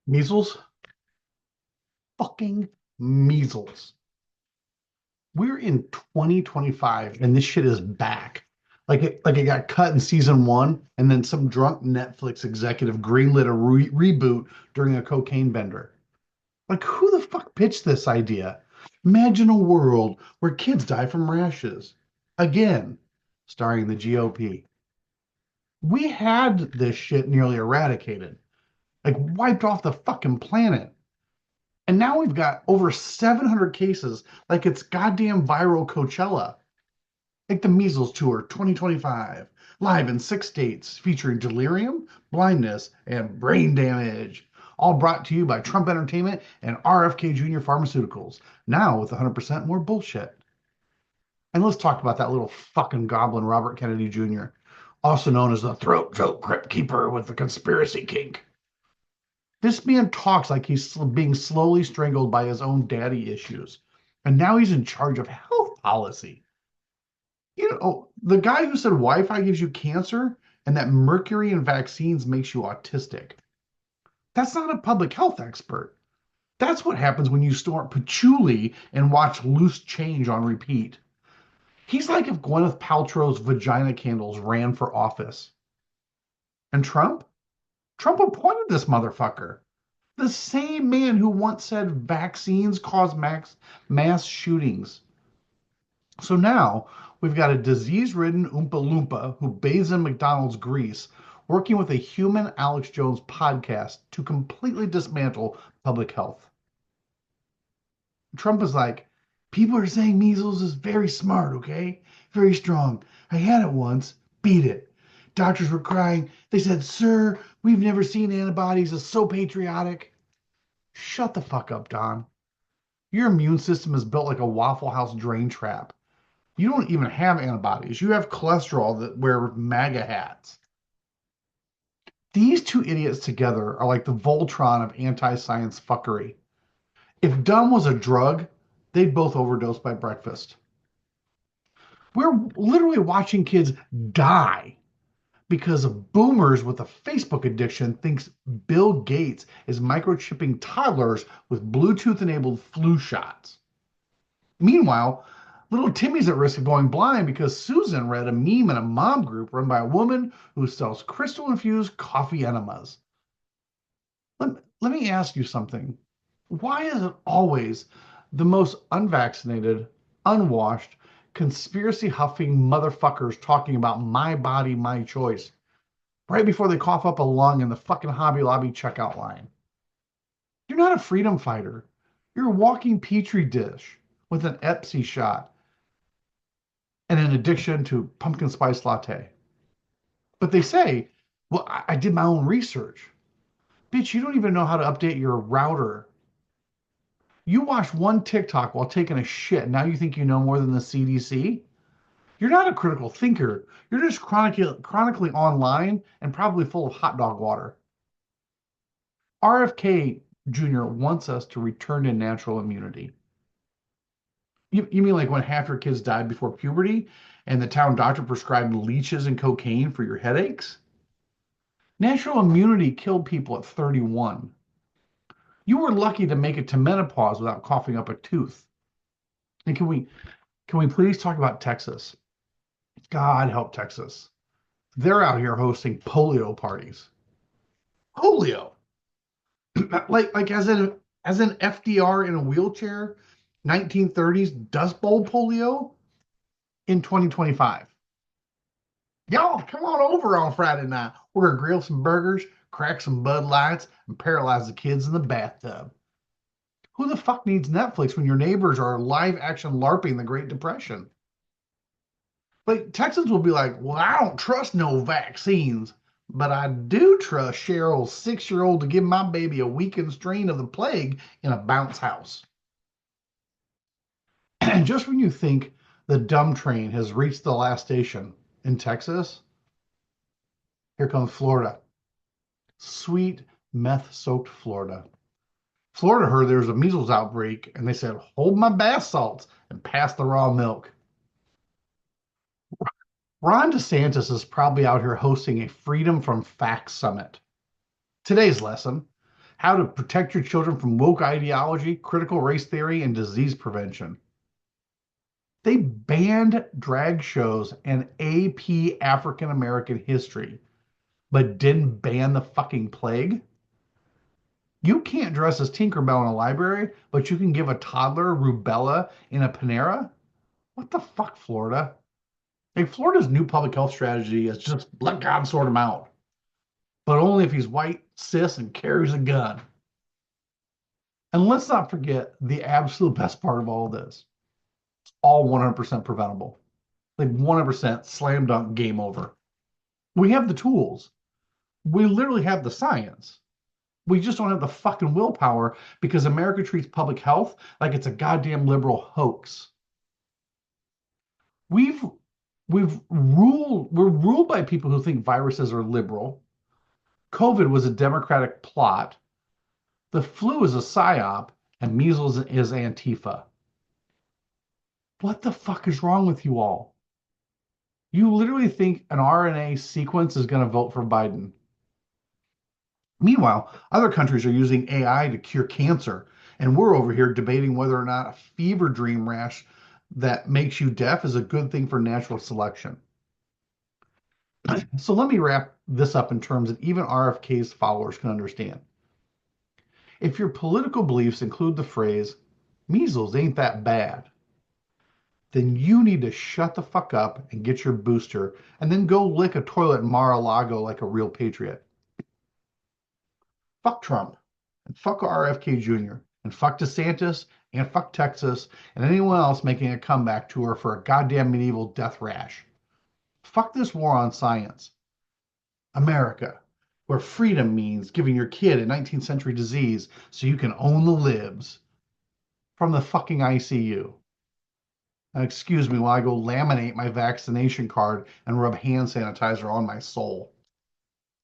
Measles, fucking measles. We're in 2025 and this shit is back. Like it got cut in season one, and then some drunk Netflix executive greenlit a reboot during a cocaine bender. Like, who the fuck pitched this idea? Imagine a world where kids die from rashes. Again, starring the GOP. We had this shit nearly eradicated, like wiped off the fucking planet. And now we've got over 700 cases, like it's goddamn viral Coachella, like the Measles Tour 2025, live in 6 states, featuring delirium, blindness, and brain damage. All brought to you by Trump Entertainment and RFK Jr. Pharmaceuticals, now with 100% more bullshit. And let's talk about that little fucking goblin, Robert Kennedy Jr., also known as the throat joke crypt keeper with the conspiracy kink. This man talks like he's being slowly strangled by his own daddy issues. And now he's in charge of health policy. The guy who said Wi-Fi gives you cancer and that mercury in vaccines makes you autistic. That's not a public health expert. That's what happens when you snort patchouli and watch Loose Change on repeat. He's like if Gwyneth Paltrow's vagina candles ran for office. And Trump? Trump appointed this motherfucker. The same man who once said vaccines cause mass shootings. So now we've got a disease ridden Oompa Loompa who bathes in McDonald's grease working with a human Alex Jones podcast to completely dismantle public health. Trump is like, people are saying measles is very smart, okay? Very strong. I had it once, beat it. Doctors were crying. They said, sir, we've never seen antibodies. It's so patriotic. Shut the fuck up, Don. Your immune system is built like a Waffle House drain trap. You don't even have antibodies. You have cholesterol that wear MAGA hats. These two idiots together are like the Voltron of anti-science fuckery. If dumb was a drug, they'd both overdose by breakfast. We're literally watching kids die because of boomers with a Facebook addiction thinks Bill Gates is microchipping toddlers with Bluetooth-enabled flu shots. Meanwhile, little Timmy's at risk of going blind because Susan read a meme in a mom group run by a woman who sells crystal-infused coffee enemas. Let me ask you something. Why is it always the most unvaccinated, unwashed, conspiracy huffing motherfuckers talking about my body, my choice right before they cough up a lung in the fucking Hobby Lobby checkout line? You're not a freedom fighter. You're a walking petri dish with an Epsi shot and an addiction to pumpkin spice latte. But they say, well, I did my own research. Bitch, you don't even know how to update your router. You watched one TikTok while taking a shit. Now you think you know more than the CDC? You're not a critical thinker. You're just chronically online and probably full of hot dog water. RFK Jr. wants us to return to natural immunity. You mean like when half your kids died before puberty and the town doctor prescribed leeches and cocaine for your headaches? Natural immunity killed people at 31. You were lucky to make it to menopause without coughing up a tooth. And can we please talk about Texas? God help Texas. They're out here hosting polio parties. Polio. like as in FDR in a wheelchair, 1930s Dust Bowl polio in 2025. Y'all come on over on Friday night. We're gonna grill some burgers, crack some Bud Lights, and paralyze the kids in the bathtub. Who the fuck needs Netflix when your neighbors are live action LARPing the Great Depression? Like Texans will be like, well, I don't trust no vaccines, but I do trust Cheryl's 6-year-old to give my baby a weakened strain of the plague in a bounce house. And just when you think the dumb train has reached the last station in Texas, here comes Florida. Sweet meth-soaked Florida. Florida heard there was a measles outbreak, and they said, hold my bath salts and pass the raw milk. Ron DeSantis is probably out here hosting a Freedom from Facts Summit. Today's lesson: how to protect your children from woke ideology, critical race theory, and disease prevention. They banned drag shows and AP African American history, but didn't ban the fucking plague. You can't dress as Tinkerbell in a library, but you can give a toddler rubella in a Panera? What the fuck, Florida? Hey, Florida's new public health strategy is just let God sort him out, but only if he's white, cis, and carries a gun. And let's not forget the absolute best part of all this. It's all 100% preventable. Like 100% slam dunk game over. We have the tools. We literally have the science. We just don't have the fucking willpower because America treats public health like it's a goddamn liberal hoax. We've we're ruled by people who think viruses are liberal. COVID was a Democratic plot. The flu is a psyop, and measles is Antifa. What the fuck is wrong with you all? You literally think an RNA sequence is going to vote for Biden. Meanwhile, other countries are using AI to cure cancer, and we're over here debating whether or not a fever dream rash that makes you deaf is a good thing for natural selection. So let me wrap this up in terms that even RFK's followers can understand. If your political beliefs include the phrase, measles ain't that bad, then you need to shut the fuck up and get your booster and then go lick a toilet in Mar-a-Lago like a real patriot. Fuck Trump and fuck RFK Jr. and fuck DeSantis and fuck Texas and anyone else making a comeback tour for a goddamn medieval death rash. Fuck this war on science. America, where freedom means giving your kid a 19th century disease so you can own the libs from the fucking ICU. Now, excuse me while I go laminate my vaccination card and rub hand sanitizer on my soul.